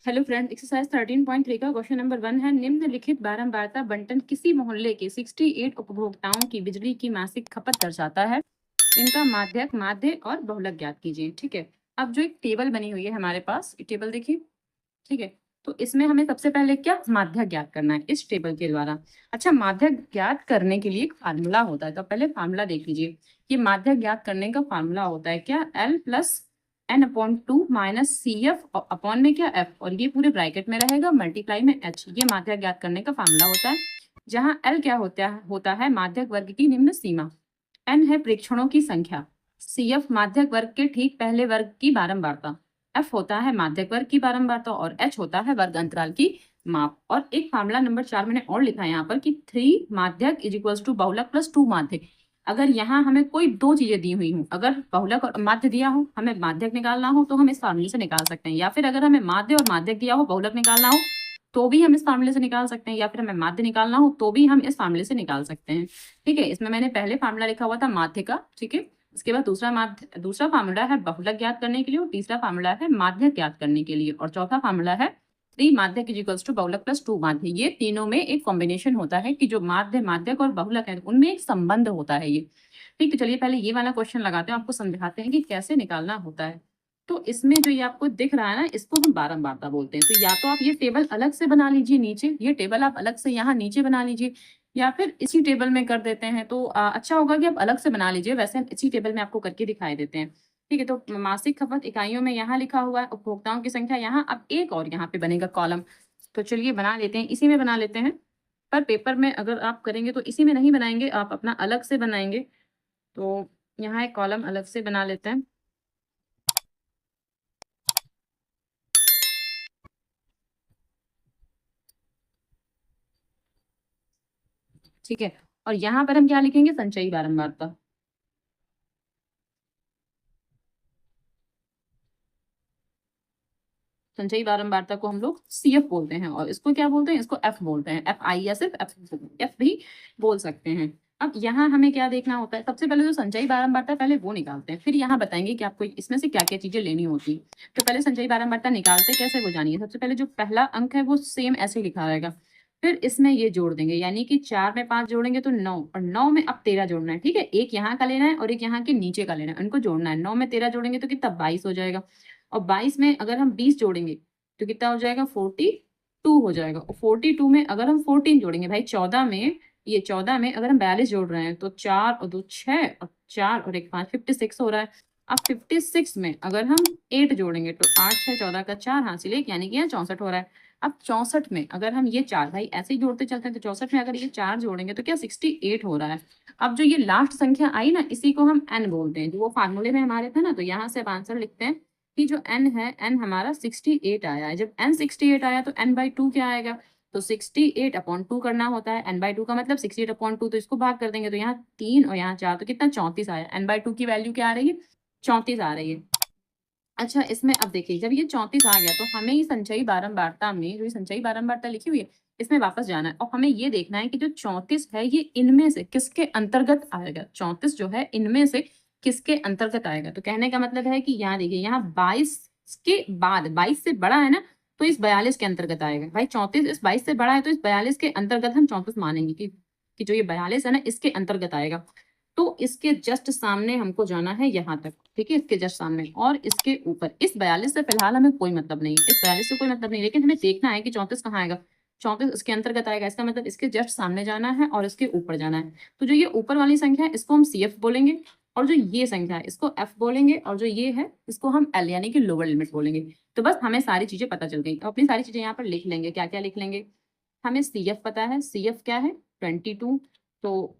Hello friend, exercise 13.3 का question number 1 है। निम्नलिखित बारंबारता बंटन किसी मोहल्ले के 68 उपभोक्ताओं की बिजली की मासिक खपत दर्शाता है। इनका माध्यक, माध्य और बहुलक ज्ञात कीजिए। ठीक है, अब जो एक टेबल बनी हुई है हमारे पास, टेबल देखिए। ठीक है, तो इसमें हमें सबसे पहले क्या माध्यक ज्ञात करना है इस टेबल के द्वारा। अच्छा, माध्यक ज्ञात करने के लिए एक फार्मूला होता है, तो पहले फार्मूला देख लीजिए। ये माध्यक ज्ञात करने का फार्मूला होता है क्या, L plus N upon 2 minus C F upon में क्या एफ, और ये पूरे ब्रैकेट में रहेगा मल्टीप्लाई में एच। ये माध्यक ज्ञात करने का फार्मूला होता है, जहां एल क्या होता है माध्यक वर्ग की निम्न सीमा, एन है प्रेक्षणों की संख्या, सी एफ माध्यक वर्ग के ठीक पहले वर्ग की बारंबारता, एफ होता है माध्यक वर्ग की बारंबारता, और एच होता है वर्ग अंतराल की माप। और एक फार्मूला नंबर 4 मैंने और लिखा है यहाँ पर कि 3 माध्यक इज इक्वल्स टू बहुलक प्लस 2 माध्यक। अगर यहाँ हमें कोई दो चीजें दी हुई हूँ, अगर बहुलक और माध्य दिया हो, हमें माध्यक निकालना हो, तो हम इस फार्मूले से निकाल सकते हैं। या फिर अगर हमें माध्य और माध्यक दिया हो, बहुलक निकालना हो, तो भी हम इस फार्मूले से निकाल सकते हैं। या फिर हमें माध्य निकालना हो, तो भी हम इस फार्मूले से निकाल सकते हैं। ठीक है, इसमें मैंने पहले फार्मूला लिखा हुआ था माध्य का। ठीक है, इसके बाद दूसरा फार्मूला है बहुलक ज्ञात करने के लिए, और तीसरा फार्मूला है माध्यक ज्ञात करने के लिए, और चौथा फार्मूला है 3 माध्यक इज इक्वल्स टू बहुलक प्लस 2 माध्य। ये तीनों में एक कॉम्बिनेशन होता है कि जो माध्य, माध्यक और बहुलक है, उनमें एक संबंध होता है ये। ठीक, तो चलिए पहले ये वाला क्वेश्चन लगाते हैं, आपको समझाते हैं कि कैसे निकालना होता है। तो इसमें जो ये आपको दिख रहा है ना, इसको हम बारंबारता बोलते हैं। तो या तो आप ये टेबल अलग से बना लीजिए नीचे, ये टेबल आप अलग से यहाँ नीचे बना लीजिए, या फिर इसी टेबल में कर देते हैं तो अच्छा होगा कि आप अलग से बना लीजिए। वैसे हम इसी टेबल में आपको करके दिखाई देते हैं। ठीक है, तो मासिक खपत इकाइयों में यहाँ लिखा हुआ है, उपभोक्ताओं की संख्या यहाँ, अब एक और यहाँ पे बनेगा कॉलम। तो चलिए बना लेते हैं, इसी में बना लेते हैं। पर पेपर में अगर आप करेंगे तो इसी में नहीं बनाएंगे, आप अपना अलग से बनाएंगे। तो यहाँ एक कॉलम अलग से बना लेते हैं। ठीक है, और यहाँ पर हम क्या लिखेंगे, संचयी बारंबारता। संचयी बारंबारता को हम लोग CF बोलते हैं, और इसको क्या बोलते हैं, इसको F बोलते हैं। FI या सिर्फ F भी बोल सकते हैं। अब यहाँ हमें क्या देखना होता है, सबसे पहले जो संचयी बारंबारता पहले वो निकालते हैं, फिर यहाँ बताएंगे कि आपको इसमें से क्या क्या चीजें लेनी होती है। तो पहले संचयी बारंबारता निकालते कैसे, वो जानिए। सबसे पहले जो पहला अंक है वो सेम ऐसे लिखा रहेगा, फिर इसमें ये जोड़ देंगे, यानी कि 4 में 5 जोड़ेंगे तो 9, और 9 में अब 13 जोड़ना है। ठीक है, एक यहाँ का लेना है और एक यहाँ के नीचे का लेना है, उनको जोड़ना है। 9 में 13 जोड़ेंगे तो कितना, 22 हो जाएगा। और 22 में अगर हम 20 जोड़ेंगे तो कितना हो जाएगा, 42 हो जाएगा। और 42 में अगर हम 14 जोड़ेंगे, भाई 14 में अगर हम 42 जोड़ रहे हैं तो 4 और 2 6, और 4 और 1 5, 56 हो रहा है। अब 56 में अगर हम 8 जोड़ेंगे तो 8 6 14 का 4 हासिल 1, यानी कि यहाँ 64 हो रहा है। अब 64 में अगर हम ये 4, भाई ऐसे ही जोड़ते चलते हैं, तो 64 में अगर ये 4 जोड़ेंगे तो क्या 68 हो रहा है। अब जो ये लास्ट संख्या आई ना, इसी को हम n बोलते हैं, जो वो फार्मूले में हमारे थे ना। तो यहाँ से अब आंसर लिखते हैं कि जो n है, n हमारा 68 आया है। जब n 68 आया तो n/2 क्या आएगा, तो 68/2 करना होता है। n/2 का मतलब 68/2, तो इसको भाग कर देंगे तो यहाँ 3 और यहाँ 4, तो कितना 34 आया। n/2 की वैल्यू क्या आ रही है, 34 आ रही है। अच्छा, इसमें अब देखिए, जब ये 34 आ गया तो हमें ही संचयी बारंबारता में, जो ये संचयी बारंबारता लिखी हुई है, इसमें वापस जाना है, और हमें ये देखना है कि जो 34 है ये इनमें से किसके अंतर्गत आएगा। 34 जो है इनमें से किसके अंतर्गत आएगा। तो कहने का मतलब है कि यहाँ देखिए, यहाँ 22 के बाद 22 से बड़ा है ना, तो इस 42 के अंतर्गत आएगा। भाई 34 इस 22 से बड़ा है, तो इस 42 के अंतर्गत हम 34 मानेंगे कि जो ये 42 है ना, इसके अंतर्गत आएगा। तो इसके जस्ट सामने हमको जाना है यहाँ तक। ठीक है, इसके जस्ट सामने और इसके ऊपर। इस 42 से फिलहाल हमें कोई मतलब नहीं, इस 42 से कोई मतलब नहीं, लेकिन हमें देखना है कि 34 कहाँ आएगा। 34 इसके अंतर्गत आएगा, इसका मतलब इसके जस्ट सामने जाना है और इसके ऊपर जाना है। तो जो ये ऊपर वाली संख्या है इसको हम CF बोलेंगे, और जो ये संख्या है इसको F बोलेंगे, और जो ये है इसको हम L यानी कि लोअर लिमिट बोलेंगे। तो बस हमें सारी चीजें पता चल गई। तो अपनी सारी चीजें यहाँ पर लिख लेंगे, क्या क्या लिख लेंगे। हमें CF पता है, CF क्या है 22। तो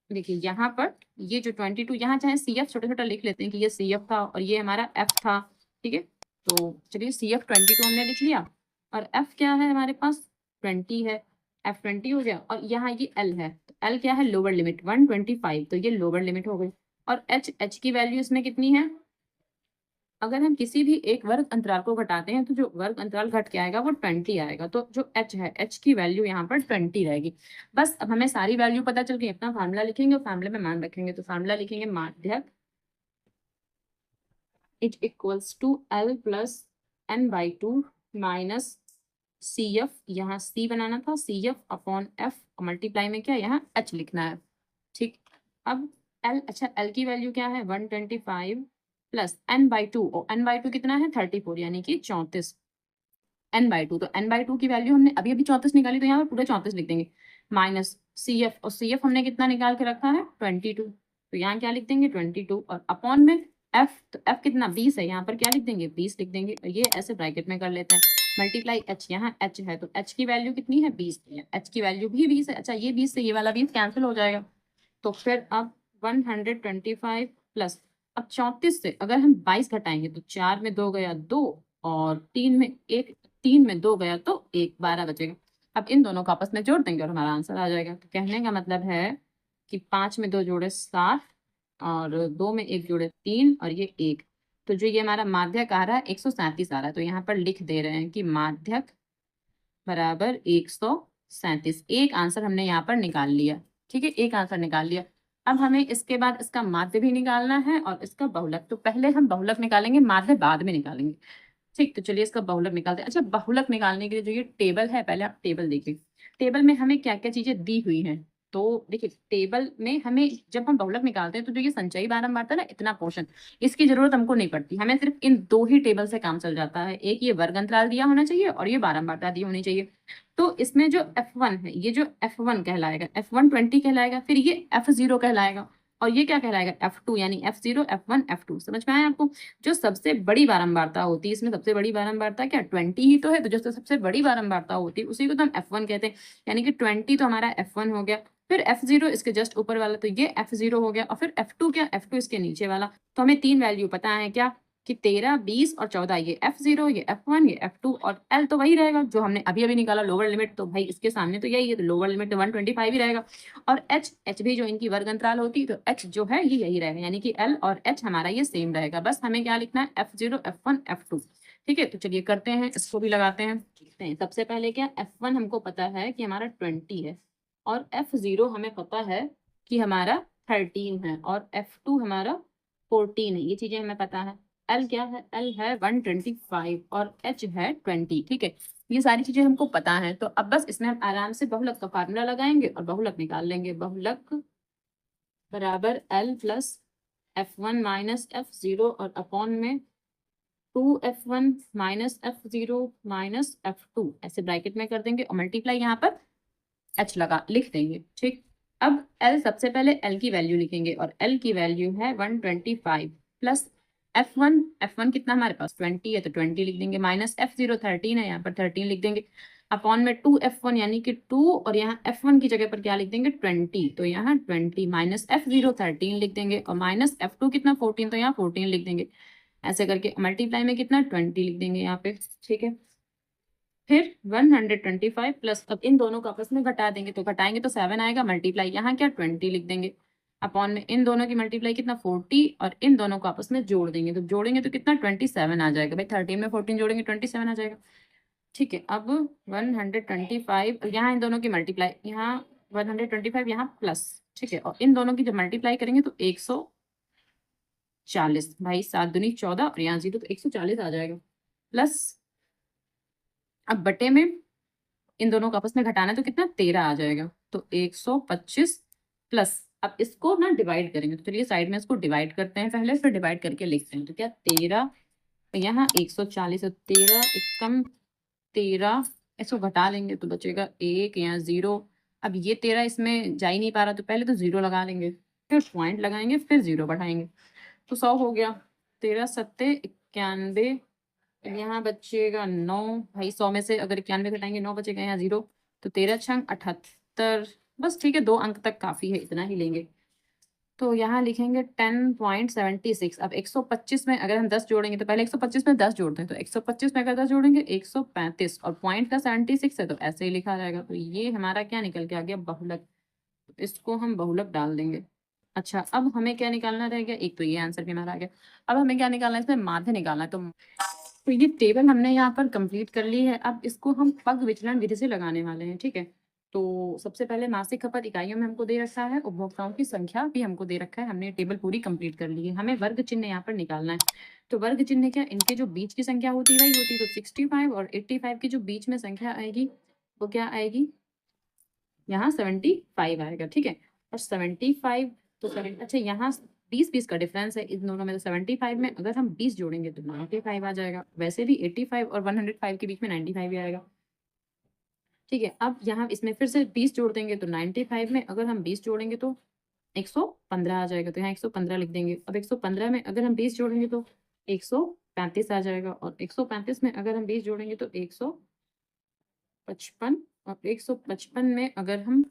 देखिए यहाँ पर ये जो 22, यहाँ चाहे CF छोटा छोटा लिख लेते हैं कि ये CF था और ये हमारा F था। ठीक है, तो चलिए CF 22 हमने लिख लिया, और F क्या है हमारे पास 20 है, F 20 हो गया। और यहाँ ये L है, तो L क्या है लोअर लिमिट 125, तो ये लोअर लिमिट हो गई। और H की वैल्यू इसमें कितनी है, अगर हम किसी भी एक वर्ग अंतराल को घटाते हैं तो जो वर्ग अंतराल घट के आएगा वो 20 आएगा। तो जो h है, h की वैल्यू यहाँ पर 20 रहेगी। बस अब हमें सारी वैल्यू पता चल गई, अपना फार्मूला लिखेंगे और फार्मूले में मान रखेंगे। तो फार्मूला लिखेंगे, माध्यक is equals to L plus n/2 minus C F, यहाँ सी बनाना था, C F upon F, multiply में क्या यहाँ एच लिखना है। ठीक, अब एल, अच्छा एल की वैल्यू क्या है 125 प्लस एन बाई टू, और एन बाई टू कितना है 34 यानी कि 34, एन बाई टू, तो एन बाई टू की वैल्यू हमने अभी अभी 34 निकाली तो यहाँ पर पूरे 34 लिख देंगे, माइनस सी एफ, और सी एफ हमने कितना निकाल के रखा है 22, तो यहाँ क्या लिख देंगे 22, और अपॉन में एफ, तो एफ कितना 20 है, यहाँ पर क्या लिख देंगे 20 लिख देंगे, और ये ऐसे ब्रैकेट में कर लेते हैं, मल्टीप्लाई एच, यहाँ एच है तो एच की वैल्यू कितनी है 20 है, एच की वैल्यू भी 20 है। अच्छा ये 20 से ये वाला 20 कैंसिल हो जाएगा, तो फिर अब 125 प्लस, अब 34 से अगर हम 22 घटाएंगे तो 4 में 2 गया 2, और 3 में 1, 3 में 2 गया तो 1, 12 बचेगा। अब इन दोनों को आपस में जोड़ देंगे और हमारा आंसर आ जाएगा। तो कहने का मतलब है कि 5 में 2 जोड़े 7, और 2 में 1 जोड़े 3, और ये 1, तो जो ये हमारा माध्यक आ रहा है 137 आ रहा है, तो यहाँ पर लिख दे रहे हैं कि माध्यक बराबर 137, एक आंसर हमने यहाँ पर निकाल लिया। ठीक है, एक आंसर निकाल लिया। अब हमें इसके बाद इसका माध्य भी निकालना है और इसका बहुलक, तो पहले हम बहुलक निकालेंगे, माध्य बाद में निकालेंगे। ठीक, तो चलिए इसका बहुलक निकालते हैं। अच्छा बहुलक निकालने के लिए जो ये टेबल है, पहले आप टेबल देखिए, टेबल में हमें क्या क्या चीजें दी हुई हैं। तो देखिए टेबल में हमें जब हम बहुलक निकालते हैं तो जो ये संचयी बारंबारता ना, इतना पोर्शन, इसकी जरूरत हमको नहीं पड़ती, हमें सिर्फ इन दो ही टेबल से काम चल जाता है, एक ये वर्ग अंतराल दिया होना चाहिए और ये बारंबारता दी होनी चाहिए। तो इसमें जो F1 है, ये जो F1 कहलाएगा, F1 20 कहलाएगा, फिर ये F0 कहलाएगा, और ये क्या कहलाएगा F2, यानी F0 F1 F2। समझ में आया आपको? जो सबसे बड़ी बारंबारता होती है, इसमें सबसे बड़ी बारंबारता क्या 20 ही तो है, तो जो सबसे बड़ी बारंबारता होती है उसी को तो हम F1 कहते हैं, यानी कि 20 तो हमारा F1 हो गया, फिर F0 इसके जस्ट ऊपर वाला, तो ये F0 हो गया, और फिर F2 क्या, F2 इसके नीचे वाला। तो हमें तीन वैल्यू पता है क्या, कि 13, 20 और 14, ये F0, ये F1, ये F2, और L तो वही रहेगा जो हमने अभी अभी निकाला लोअर लिमिट, तो भाई इसके सामने तो यही है, तो लोअर लिमिट 125 ही रहेगा, और H भी जो इनकी वर्ग अंतराल होती है, तो H जो है ये यही रहेगा, यानी कि L और H हमारा ये सेम रहेगा। बस हमें क्या लिखना है F0 F1 F2। ठीक है, तो चलिए करते हैं, इसको भी लगाते हैं। सबसे पहले क्या, F1 हमको पता है कि हमारा 20 है, और F0 हमें पता है कि हमारा 13 है, और F2 हमारा 14 है, ये चीजें हमें पता है। L क्या है, L है 125 और H है 20। ठीक है, ये सारी चीजें हमको पता है, तो अब बस इसमें हम आराम से बहुलक का फार्मूला लगाएंगे और बहुलक निकाल लेंगे। बहुलक बराबर L plus F1 minus F0 और अपॉन में 2F1 minus F0 minus F2, ऐसे ब्रैकेट में कर देंगे, और मल्टीप्लाई यहाँ पर H लगा लिख देंगे। ठीक, अब L, सबसे पहले L की वैल्यू लिखेंगे, और L की वैल्यू है 125 प्लस F1 कितना हमारे पास 20 है, तो 20 लिख देंगे, माइनस F0 13 है, यहाँ पर 13 लिख देंगे, अपॉन में 2F1 यानी कि 2, और यहाँ F1 की जगह पर क्या लिख देंगे 20, तो यहाँ 20 माइनस F0 13 लिख देंगे, और माइनस F2 कितना 14, तो यहाँ 14 लिख देंगे, ऐसे करके मल्टीप्लाई में कितना 20 लिख देंगे यहाँ पे। ठीक है, फिर 125 प्लस, अब इन दोनों को आपस में घटा देंगे, तो घटाएंगे तो 7 आएगा, मल्टीप्लाई यहाँ क्या 20 लिख देंगे, अपॉन में इन दोनों की मल्टीप्लाई कितना 40, और इन दोनों को आपस में जोड़ देंगे, तो जोड़ेंगे तो कितना 27 आ जाएगा। भाई 13 में 14 जोड़ेंगे 27 आ जाएगा। ठीक है, अब 125, यहाँ इन दोनों की मल्टीप्लाई, यहाँ 125 यहाँ प्लस, ठीक है, और इन दोनों की जब मल्टीप्लाई करेंगे तो 140, भाई 7 दूनी 14 और यहाँ 0, तो 140 आ जाएगा, प्लस अब बटे में इन दोनों को आपस में घटाना है तो कितना 13 आ जाएगा, तो 125 प्लस, अब इसको ना डिवाइड करेंगे, तो चलिए साइड में इसको डिवाइड करते हैं पहले, फिर डिवाइड करके लिखते हैं, तो क्या 13, यहाँ 140, 13 एकम 13, इसको घटा लेंगे तो बचेगा 1, यहाँ 0, अब ये 13 इसमें जा ही नहीं पा रहा, तो पहले तो 0 लगा लेंगे, फिर पॉइंट लगाएंगे, फिर 0 बढ़ाएंगे, तो 100 हो गया, 13 सत्ते 91, यहाँ बचेगा 9, भाई 100 में से अगर 91 घटाएंगे 9 बचेगा, यहाँ 0, तो 13 छंग 78, बस ठीक है, 2 अंक तक काफी है, इतना ही लेंगे, तो यहाँ लिखेंगे 10.76। अब 125 में अगर हम 10 जोड़ेंगे, तो पहले 125 में 10 जोड़ते हैं, तो 125 में अगर 10 जोड़ेंगे 135, और पॉइंट का 76 है, तो ऐसे ही लिखा जाएगा, तो ये हमारा क्या निकल के आ गया बहुलक, तो इसको हम बहुलक डाल देंगे। अच्छा, अब हमें क्या निकालना रह गया, एक तो ये आंसर भी हमारा आ गया, अब हमें क्या निकालना है, इसमें माध्य निकालना है, तो ये टेबल हमने यहाँ पर कंप्लीट कर ली है, अब इसको हम पग विचलन विधि से लगाने वाले हैं। ठीक है, तो सबसे पहले मासिक खपत इकाइयों में हमको दे रखा है, उपभोक्ताओं की संख्या भी हमको दे रखा है, हमने टेबल पूरी कंप्लीट कर ली है। हमें वर्ग चिन्ह यहाँ पर निकालना है। तो वर्ग चिन्ह क्या, इनके जो बीच की संख्या होती है वही होती है। तो 65 और 85 की जो बीच में संख्या आएगी वो क्या आएगी, यहाँ 75 आएगा, ठीक है। और 75 तो अच्छा यहाँ 20 का डिफरेंस है इन दोनों में। तो 75 में अगर हम 20 जोड़ेंगे तो 95 आ जाएगा। वैसे भी 85 और 105 के बीच में 95 ही आएगा, ठीक है। अब यहाँ इसमें फिर से 20 जोड़ देंगे तो 95 में अगर हम 20 जोड़ेंगे तो 115 आ जाएगा। तो यहाँ 115 लिख देंगे। अब 115 में अगर हम 20 जोड़ेंगे तो 135 आ जाएगा। और 135 में अगर हम 20 जोड़ेंगे तो 155, और 155 में अगर हम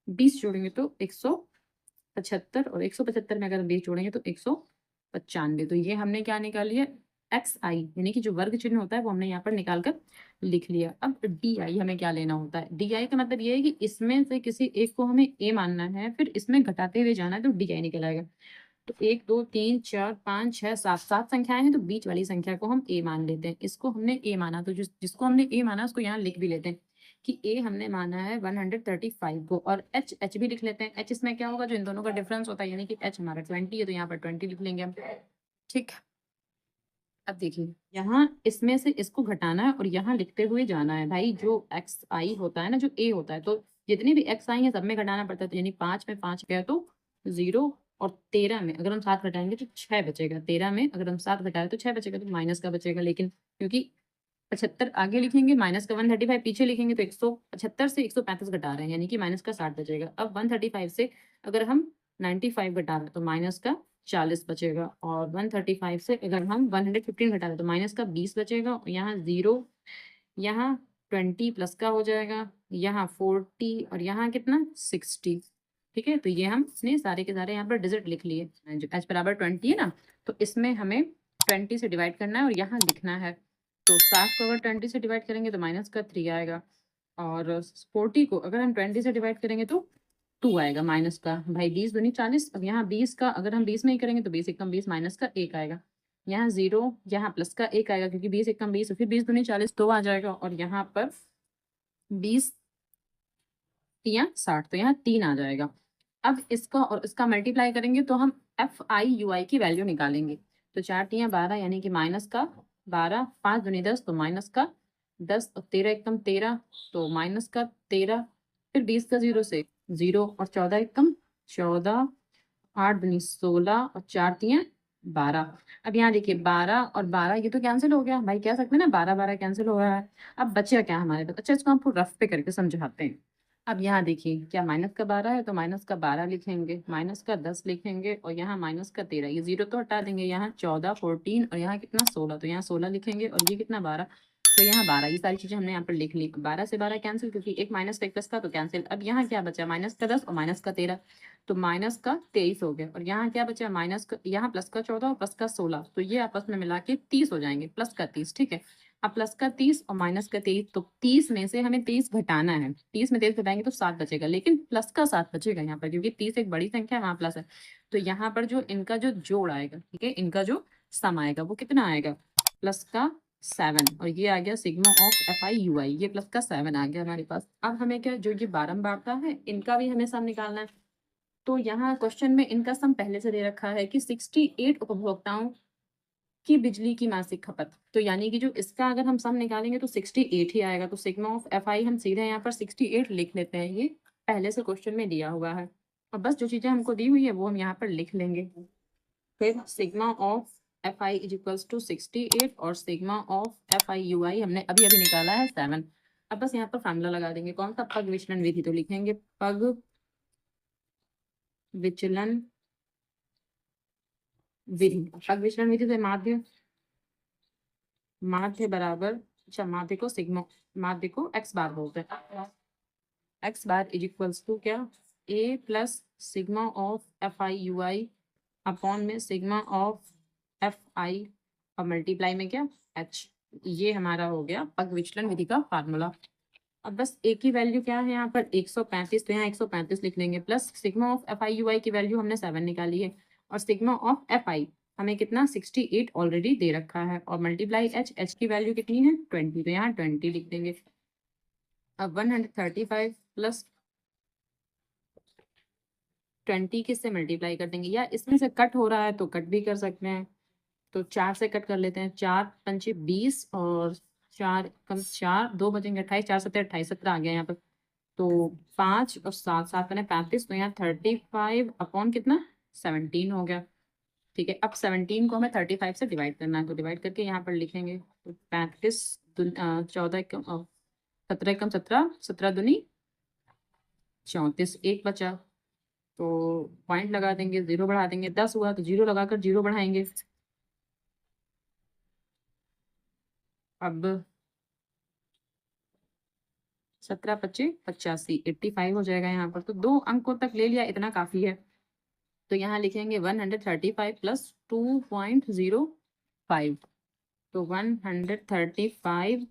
20 जोड़ेंगे तो 175, और 175 में अगर हम 20 जोड़ेंगे तो 195। तो ये हमने क्या निकाल लिया, एक्स आई, यानी कि जो वर्ग चिन्ह होता है वो हमने यहाँ पर निकाल कर लिख लिया। अब डी आई हमें क्या लेना होता है। डी आई का मतलब ये है कि इसमें से किसी एक को हमें ए मानना है, फिर इसमें घटाते हुए जाना है, तो डी आई निकल आएगा। तो 1 2 3 4 5 6 7 7 संख्याएं हैं, तो बीच वाली संख्या को हम ए मान लेते हैं। इसको हमने ए माना, तो जिसको हमने ए माना उसको यहाँ लिख भी लेते हैं कि ए हमने माना है 135 को। और एच भी लिख लेते हैं। एच इसमें क्या होगा, जो इन दोनों का डिफरेंस होता है, यानी कि एच हमारा 20 है, तो यहाँ पर 20 लिख लेंगे हम, ठीक। अब देखिए यहाँ इसमें से इसको घटाना है और यहाँ लिखते हुए जाना है भाई। जो एक्स आई होता है ना, जो ए होता है, तो जितने भी एक्स आई है सब में घटाना पड़ता है। तो यानी 5 में 5 गया तो 0, और 13 में अगर हम 7 घटाएंगे तो 6 बचेगा। 13 में अगर हम 7 घटाए तो 6 बचेगा, तो माइनस का बचेगा। लेकिन क्योंकि 75 आगे लिखेंगे, माइनस का 135 पीछे लिखेंगे, तो 175 से 135 घटा रहे हैं, यानी कि माइनस का 60 बचेगा। अब 135 से अगर हम 95 घटा रहे हैं तो माइनस का 40 बचेगा। और 135 से अगर हम 115 घटा रहे हैं तो माइनस का 20 बचेगा। और यहाँ 0, यहाँ 20 प्लस का हो जाएगा, यहाँ 40, और यहाँ कितना 60, ठीक है। तो ये हमने सारे के सारे यहाँ पर डिजिट लिख लिए। जो h बराबर 20 है ना, तो इसमें हमें 20 से डिवाइड करना है और यहाँ लिखना है। तो 60 को अगर 20 से डिवाइड करेंगे तो माइनस का 3 आएगा। और 40 को अगर हम 20 से डिवाइड करेंगे तो 2 आएगा माइनस का। भाई 20 दूनी 40। अब यहाँ 20 का अगर हम 20 में ही करेंगे तो 20 एकम 20 माइनस का 1 आएगा। यहाँ 0, यहाँ प्लस का 1 आएगा, क्योंकि 20 एकम 20, फिर 20 दूनी 40, 2 आ जाएगा। और यहाँ पर 20 या 60, तो यहाँ 3 आ जाएगा। अब इसका और इसका मल्टीप्लाई करेंगे तो हम एफ आई यू आई की वैल्यू निकालेंगे। तो 4 तियाँ 12, यानी कि माइनस का 12, 5 दूनी 10, तो माइनस का 10, और 13 एकम 13, तो माइनस का 13, फिर 20 का 0 से 0, और 14 एकम 14, 8 दूनी 16, और 4 तियाँ 12। अब यहाँ देखिए 12 और 12 ये तो कैंसिल हो गया भाई, कह सकते हैं ना 12 12 कैंसिल हो रहा है। अब बचा क्या हमारे पास। अच्छा, इसको हम रफ पे करके समझाते हैं। अब यहाँ देखिए क्या माइनस का 12 है, तो माइनस का 12 लिखेंगे, माइनस का 10 लिखेंगे, और यहाँ माइनस का 13, ये 0 तो हटा देंगे। यहाँ 14 14, और यहाँ कितना 16, तो यहाँ 16 लिखेंगे, और ये कितना 12, तो यहाँ 12। ये सारी चीजें हमने यहाँ पर लिख ली। 12 से 12 कैंसिल, क्योंकि एक माइनस का एक प्लस का, तो कैंसिल। अब यहाँ क्या बचा, माइनस का 10 और माइनस का 13, तो माइनस का 23 हो गया। और यहाँ क्या बचा, माइनस का, यहाँ प्लस का 14 और प्लस का 16, तो ये आपस में मिला के 30 हो जाएंगे, प्लस का 30, ठीक है। अब प्लस का 30 और माइनस का 23, तो 30 में से हमें 23 घटाना है। 30 में 23 घटाएंगे तो 7 बचेगा, लेकिन प्लस का 7 बचेगा यहाँ पर, क्योंकि 30 एक बड़ी संख्या है, वहाँ प्लस है। तो यहाँ पर जो इनका जो जोड़ आएगा, ठीक है, इनका जो सम आएगा वो कितना आएगा, प्लस का 7। और ये आ गया sigma of F I U I, ये प्लस का 7 आ गया हमारे पास। अब हमें क्या, जो ये बारंबारता है इनका भी हमें सम निकालना है। तो यहाँ क्वेश्चन में इनका सम पहले से दे रखा है कि 68 उपभोक्ताओं की बिजली की मासिक खपत। तो यानी कि जो इसका अगर हम सम निकालेंगे तो 68 ही आएगा। तो सिग्मा ऑफ एफ आई हम सीधे यहाँ पर 68 लिख लेते हैं, ये पहले से क्वेश्चन में दिया हुआ है। और बस जो चीजें हमको दी हुई है वो हम यहाँ पर लिख लेंगे। फिर sigma of F I is equals to 68, और sigma of F I U I हमने अभी अभी निकाला है 7। अब बस यहाँ पर फॉर्मूला लगा देंगे, कौन सा, पग विचलन विधि। तो लिखेंगे पग विचलन विधि। पग विचलन विधि से माध्य, माध्य बराबर, अच्छा माध्य को सिग्मा, माध्य को एक्स बार बोलते हैं। X bar is equals to क्या, A plus sigma of F I U I upon में सिग्मा ऑफ एफ आई, और मल्टीप्लाई में क्या, एच। ये हमारा हो गया पग विचलन विधि का फार्मूला। अब बस एक ही वैल्यू क्या है यहाँ पर 135, तो यहाँ 135 लिख लेंगे, plus sigma of F I U I की वैल्यू हमने 7 निकाली है, और सिग्मा ऑफ एफ आई हमें कितना 68 ऑलरेडी दे रखा है, और मल्टीप्लाई एच, एच की वैल्यू कितनी है 20, तो यहाँ 20 लिख देंगे। अब 135 प्लस 20 किससे मल्टीप्लाई कर देंगे, या इसमें से कट हो रहा है तो कट भी कर सकते हैं। तो 4 से कट कर लेते हैं, 4 पंचे 20 और 4 कम 4 2 बचेंगे 28, 4 सत्ते 28, 17 आ गया यहाँ पर। तो 5 और 7 7 बने 35, तो यहाँ 35 अपॉन कितना 17 हो गया। ठीक है, अब 17 को हमें 35 से डिवाइड करना है, तो डिवाइड करके यहाँ पर लिखेंगे। तो 35 14 17 कम 17, 17 दूनी 34, एक बचा तो पॉइंट लगा देंगे, 0 बढ़ा देंगे, 10 हुआ तो 0 लगाकर 0 बढ़ाएंगे। अब 17 25 85, 85 हो जाएगा यहाँ पर। तो 2 अंकों तक ले लिया, इतना काफी है। तो यहाँ लिखेंगे 135 प्लस 2.05। तो 135,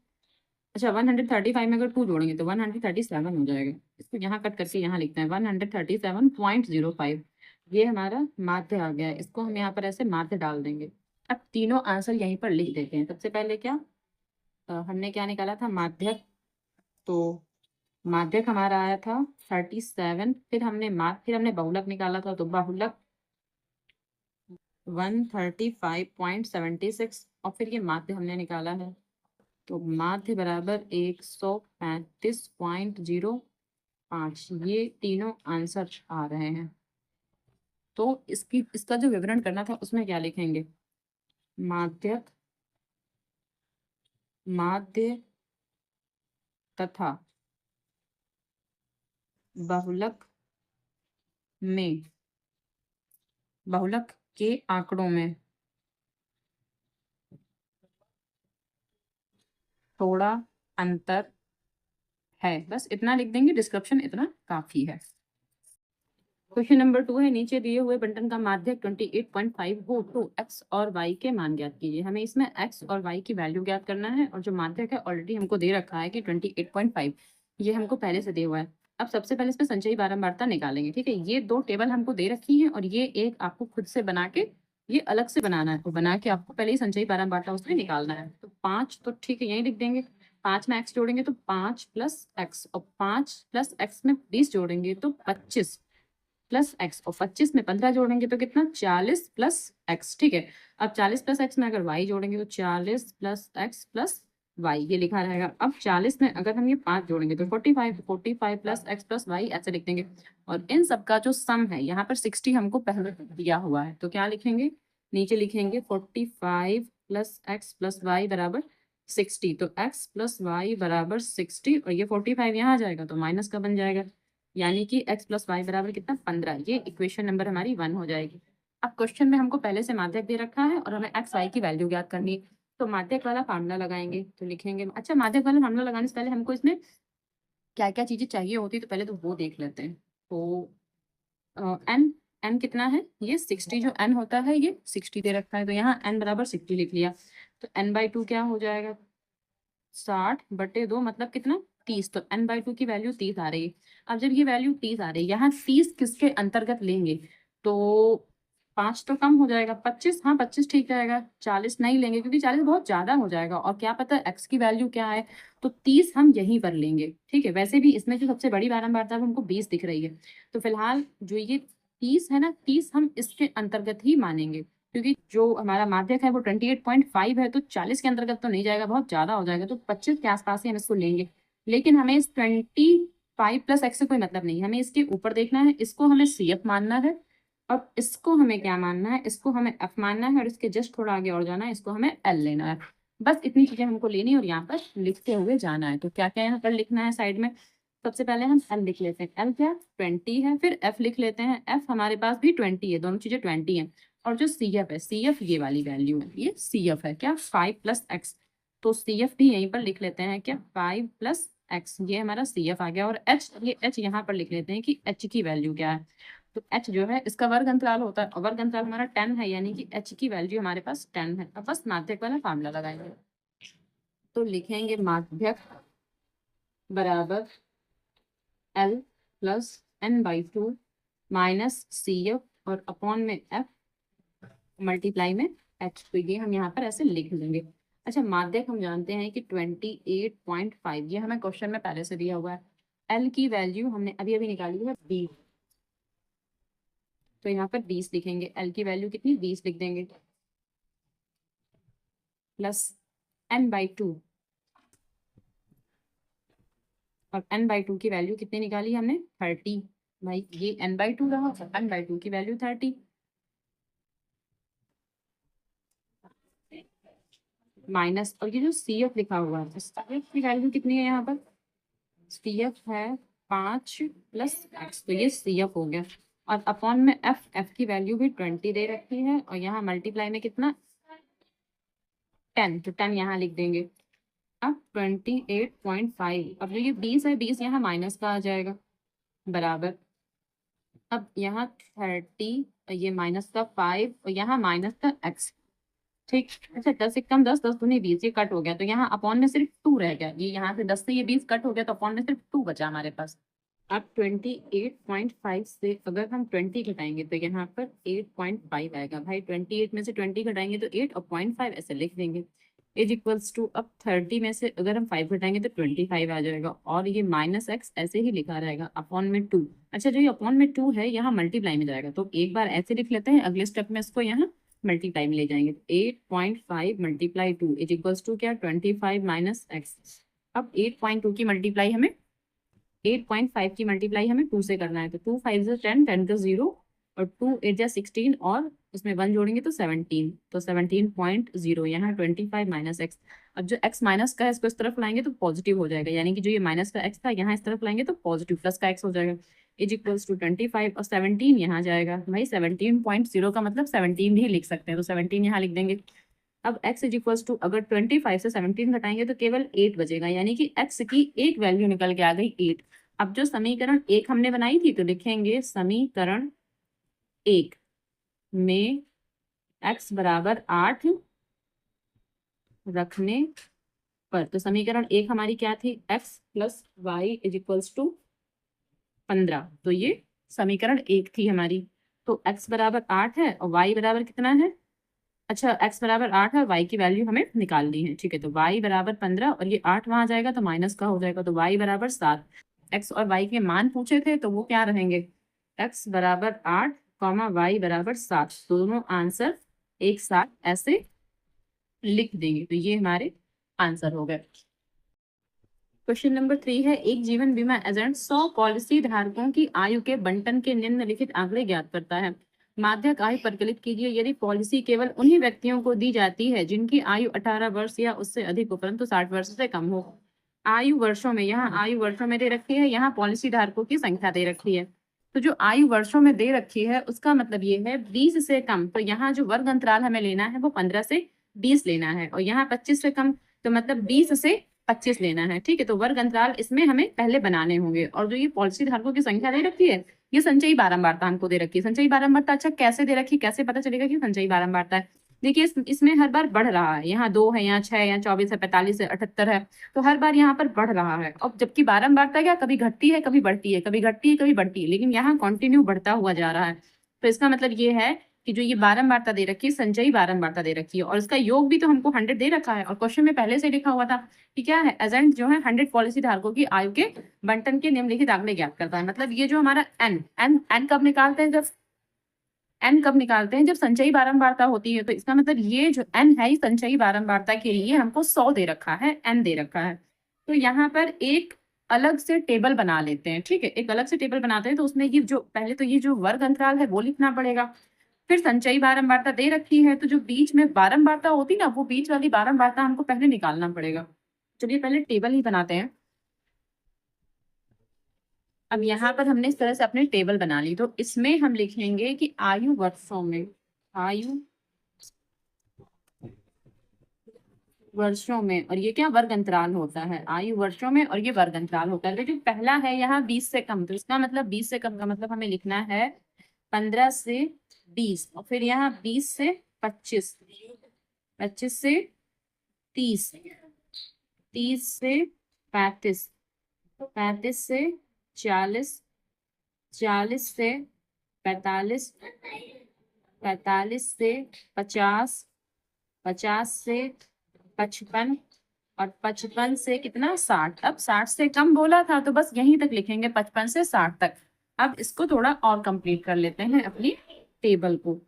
अच्छा 135 में अगर 2 जोड़ेंगे तो 137 हो जाएगा। इसको यहाँ कट करके यहाँ लिखते हैं 137.05। ये हमारा माध्य आ गया है। इसको हम यहाँ पर ऐसे माध्य डाल देंगे। अब तीनों आंसर यहीं पर लिख देते हैं। सबसे पहले क्या हमने क्या निकाला था, माध्यक। तो माध्यक हमारा आया था 37, फिर हमने बहुलक निकाला था, तो बहुलक 135.76, और फिर ये माध्य हमने निकाला है। तो माध्य बराबर 135.05। ये तीनों आंसर आ रहे हैं। तो इसका जो विवरण करना था उसमें क्या लिखेंगे, माध्यक, माध्य तथा बहुलक में, बहुलक के आंकड़ों में थोड़ा अंतर है। बस इतना लिख देंगे, डिस्क्रिप्शन इतना काफी है। क्वेश्चन नंबर 2 है, नीचे दिए हुए बंटन का माध्यक 28.5 हो तो x और y के मान ज्ञात कीजिए। हमें इसमें x और y की वैल्यू ज्ञात करना है, और जो माध्यक है ऑलरेडी हमको दे रखा है कि 28.5, ये हमको पहले से दिया हुआ है। अब सबसे पहले इसमें संचयी बारंबारता निकालेंगे। ठीक है, ये 2 टेबल हमको दे रखी है, और ये एक आपको खुद से बना के ये अलग से बनाना है। तो बना के आपको पहले ही संचयी बारंबारता उसमें निकालना है। तो 5 तो ठीक है, यही लिख देंगे। 5 में x जोड़ेंगे तो 5 प्लस x, और 5 प्लस x में 20 जोड़ेंगे तो 25 प्लस एक्स, और 25 में 15 जोड़ेंगे तो कितना 40 प्लस एक्स। ठीक है, अब 40 प्लस एक्स में अगर y जोड़ेंगे तो 40 प्लस एक्स प्लस वाई, ये लिखा रहेगा। अब 40 में अगर हम ये 5 जोड़ेंगे तो 45, 45 प्लस एक्स प्लस वाई ऐसे लिख देंगे। और इन सबका जो सम है यहाँ पर 60 हमको पहले दिया हुआ है, तो क्या लिखेंगे, नीचे लिखेंगे 45 प्लस एक्स प्लस वाई बराबर 60। तो x प्लस वाई बराबर 60, और ये 45 यहाँ आ जाएगा तो माइनस का बन जाएगा, यानी कि x प्लस वाई बराबर कितना 15। ये इक्वेशन नंबर हमारी 1 हो जाएगी। अब क्वेश्चन में हमको पहले से माध्यक दे रखा है और हमें x y की वैल्यू ज्ञात करनी है। तो माध्यक वाला फार्मूला लगाएंगे, तो लिखेंगे, अच्छा माध्यक वाला फार्मूला लगाने से पहले हमको इसमें क्या क्या चीजें चाहिए होती है तो पहले तो वो देख लेते हैं। तो n n कितना है, ये 60, जो n होता है ये 60 दे रखा है, तो यहाँ n बराबर 60 लिख लिया। तो n/2 क्या हो जाएगा, 60/2 मतलब कितना 30। तो n/2 की वैल्यू 30 आ रही है। अब जब ये वैल्यू 30 आ रही है, यहाँ 30 किसके अंतर्गत लेंगे, तो 5 तो कम हो जाएगा, 25, हाँ 25 ठीक रहेगा, 40 नहीं लेंगे क्योंकि 40 बहुत ज्यादा हो जाएगा, और क्या पता x की वैल्यू क्या है, तो 30 हम यहीं पर लेंगे। ठीक है, वैसे भी इसमें जो सबसे बड़ी बारंबारता है वो हमको 20 दिख रही है, तो फिलहाल जो ये 30 है ना, 30 हम इसके अंतर्गत ही मानेंगे, क्योंकि जो हमारा माध्यक है वो 28.5 है, तो 40 के अंतर्गत तो नहीं जाएगा, बहुत ज्यादा हो जाएगा, तो 25 के आसपास ही हम इसको लेंगे। लेकिन हमें इस 25 प्लस एक्स से कोई मतलब नहीं, हमें इसके ऊपर देखना है, इसको हमें CF मानना है, और इसको हमें क्या मानना है, इसको हमें F मानना है, और इसके जस्ट थोड़ा आगे और जाना है, इसको हमें L लेना है। बस इतनी चीजें हमको लेनी है और यहाँ पर लिखते हुए जाना है। तो क्या क्या यहाँ पर लिखना है साइड में, सबसे पहले हम L लिख लेते हैं, L क्या 20 है, फिर F लिख लेते हैं, F हमारे पास भी 20 है, दोनों चीजें 20 है। और जो CF है, CF ये वाली वैल्यू है, ये CF है क्या 5 प्लस एक्स, तो CF भी यहीं पर लिख लेते हैं क्या 5 प्लस एक्स, ये हमारा CF आ गया। और H, ये H यहाँ पर लिख लेते हैं कि H की वैल्यू क्या है, तो H जो है इसका वर्ग अंतराल होता है, और वर्ग अंतराल हमारा 10 है, यानी कि H की वैल्यू हमारे पास 10 है। अब बस माध्यक वाला फार्मूला लगाएंगे, तो लिखेंगे माध्यक बराबर L plus n/2 minus CF और अपॉन में F मल्टीप्लाई में H, तो ये हम यहाँ पर ऐसे लिख लेंगे। अच्छा माध्यक हम जानते हैं कि 28.5, ये हमें क्वेश्चन में पहले से दिया हुआ है, एल की वैल्यू हमने अभी अभी निकाली है 20, तो यहाँ पर 20 लिखेंगे। एल की वैल्यू कितनी, 20 लिख देंगे, प्लस n/2, और n/2 की वैल्यू कितनी निकाली हमने, 30। भाई ये n/2 रहा, n/2 की वैल्यू 30, माइनस, और ये जो सी एफ लिखा हुआ है, सी एफ की वैल्यू कितनी है यहाँ पर, सी एफ है 5 प्लस एक्स, तो ये सी एफ हो गया। और अपॉन में एफ की वैल्यू भी 20 दे रखी है, और यहाँ मल्टीप्लाई में कितना, 10, तो 10 यहाँ लिख देंगे। अब 28.5, अब जो ये 20 है, 20 यहाँ माइनस का आ जाएगा, बराबर, अब यहाँ 30, ये माइनस का 5, और यहाँ माइनस का एक्स, ठीक। अच्छा, 10 एक कम 10, 10 दूनी 20, ये कट हो गया, तो यहाँ अपॉन में सिर्फ 2 रह गया, ये यहाँ से 10 से ये 20 कट हो गया, तो अपॉन में सिर्फ 2 बचा हमारे पास। अब 28.5 से अगर हम 20 घटाएंगे तो यहाँ पर 8.5 आएगा। भाई 28 में से 20 घटाएंगे तो 8, और 0.5 ऐसे लिख देंगे, इज इक्वल्स टू, अब 30 में से अगर हम 5 घटाएंगे तो 25 आ जाएगा, और ये माइनस एक्स ऐसे ही लिखा रहेगा, अपॉन में 2। अच्छा, जो ये अपॉन में 2 है यहाँ मल्टीप्लाई में जाएगा, तो एक बार ऐसे लिख लेते हैं, अगले स्टेप में इसको यहाँ मल्टीप्लाई में ले जाएंगे। 8.5 मल्टीप्लाई 2 इज इक्वल्स टू क्या, 25 माइनस एक्स। अब 8.2 की मल्टीप्लाई हमें 8.5 की मल्टीप्लाई हमें 2 से करना है, तो 2 5 10, 10 का 0, और 2 8 16, और इसमें 1 जोड़ेंगे तो 17, तो 17.0, यहाँ 25 माइनस एक्स। अब जो x माइनस का है इसको इस तरफ लाएंगे तो पॉजिटिव हो जाएगा, यानी कि जो ये माइनस का x था यहाँ इस तरफ लाएंगे तो पॉजिटिव प्लस का x हो जाएगा, इज इक्वल्स टू 25, और 17 यहाँ जाएगा। भाई 17.0 का मतलब 17 भी लिख सकते हैं, तो 17 यहाँ लिख देंगे। अब x इज इक्वल्स टू, अगर 25 से 17 घटाएंगे तो केवल 8 बचेगा, यानी कि x की एक वैल्यू निकल के आ गई 8। अब जो समीकरण 1 हमने बनाई थी, तो लिखेंगे समीकरण 1 में x बराबर 8 रखने पर, तो समीकरण 1 हमारी क्या थी, x plus Y is equals to 15, तो ये समीकरण 1 थी हमारी। तो x बराबर 8 है और y बराबर कितना है, अच्छा x बराबर 8 है और y की वैल्यू हमें निकालनी है, ठीक है। तो y बराबर 15, और ये 8 वहां जाएगा तो माइनस का हो जाएगा, तो y बराबर 7। x और y के मान पूछे थे तो वो क्या रहेंगे, x बराबर 8 कॉमा y बराबर 7, दोनों आंसर एक साथ ऐसे लिख देंगे, तो ये हमारे आंसर हो गए। क्वेश्चन नंबर 3 है, एक जीवन बीमा एजेंट 100 पॉलिसी धारकों की आयु के बंटन के निम्नलिखित आंकड़े ज्ञात करता है। माध्यक आयु परिकलित कीजिए यदि पॉलिसी केवल उन्हीं व्यक्तियों को दी जाती है जिनकी आयु 18 वर्ष या उससे अधिक हो, परंतु 60 वर्ष से कम हो। आयु वर्षों में, यहाँ आयु वर्षों में दे रखी है, यहाँ पॉलिसी धारकों की संख्या दे रखी है। तो जो आयु वर्षों में दे रखी है उसका मतलब ये है 20 से कम, तो यहाँ जो वर्ग अंतराल हमें लेना है वो 15 से 20 लेना है, और यहाँ 25 से कम, तो मतलब 20 से 25 लेना है, ठीक है। तो वर्ग अंतराल इसमें हमें पहले बनाने होंगे। और जो ये पॉलिसी धारकों की संख्या दे रखी है, ये संचयी बारंबारता हमको दे रखी है। संचयी बारंबारता अच्छा कैसे दे रखी, कैसे पता चलेगा कि संचयी बारंबारता है, देखिए इसमें हर बार बढ़ रहा है, यहाँ 2 है, यहाँ 6 है, यहाँ 24 है, 45 है, 78 है, तो हर बार यहाँ पर बढ़ रहा है। और जबकि बारंबारता क्या, कभी घटती है कभी बढ़ती है, कभी घटती है कभी बढ़ती है, लेकिन यहाँ कंटिन्यू बढ़ता हुआ जा रहा है। तो इसका मतलब ये है कि जो ये बारंबारता दे रखी है, संचयी बारंबारता दे रखी है, और इसका योग भी तो हमको 100 दे रखा है, और क्वेश्चन में पहले से लिखा हुआ था कि क्या है, एजेंट जो है 100 पॉलिसी धारकों की आयु के बंटन के निम्नलिखित आंकड़े ज्ञात करता है। मतलब ये जो हमारा एन कब निकालते हैं, जब एन कब निकालते हैं, जब संचयी बारंबारता होती है। तो इसका मतलब ये जो एन है, संचयी बारंबारता के लिए हमको 100 दे रखा है, एन दे रखा है। तो यहाँ पर एक अलग से टेबल बना लेते हैं, ठीक है, एक अलग से टेबल बनाते हैं। तो उसमें ये जो पहले तो ये जो वर्ग अंतराल है वो लिखना पड़ेगा, फिर संचयी बारंबारता दे रखी है, तो जो बीच में बारंबारता होती ना, वो बीच वाली बारंबारता हमको पहले निकालना पड़ेगा। चलिए पहले टेबल ही बनाते हैं। अब यहाँ पर हमने इस तरह से अपनी टेबल बना ली, तो इसमें हम लिखेंगे कि आयु वर्षों में, आयु वर्षों में, और ये क्या वर्ग अंतराल होता है, आयु वर्षों में, और ये वर्ग अंतराल होता है। तो जो पहला है यहाँ 20 से कम, तो इसका मतलब 20 से कम का मतलब हमें लिखना है 15 से 20, और फिर यहाँ 20 से 25, 25 से 30, 30 से 35, 35 से 40, 40 से 45, 45 से 50, 50 से 55, और 55 से कितना 60। अब 60 से कम बोला था तो बस यहीं तक लिखेंगे, 55 से 60 तक। अब इसको थोड़ा और कंप्लीट कर लेते हैं अपनी टेबल को।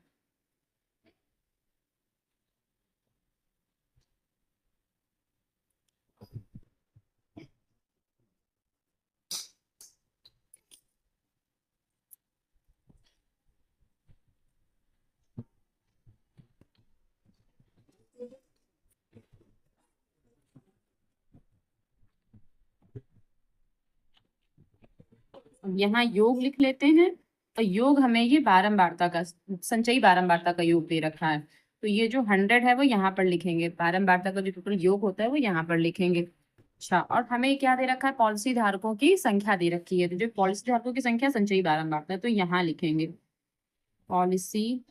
अब यहाँ योग लिख लेते हैं। और योग हमें ये बारंबारता का, संचयी बारंबारता का योग दे रखा है। तो ये जो 100 है वो यहाँ पर लिखेंगे, बारंबारता का जो टोटल योग होता है वो यहाँ पर लिखेंगे। अच्छा, और हमें क्या दे रखा है, पॉलिसी धारकों की संख्या दे रखी है। तो जो पॉलिसी धारकों की संख्या संचयी बारंबारता है, तो यहाँ लिखेंगे पॉलिसी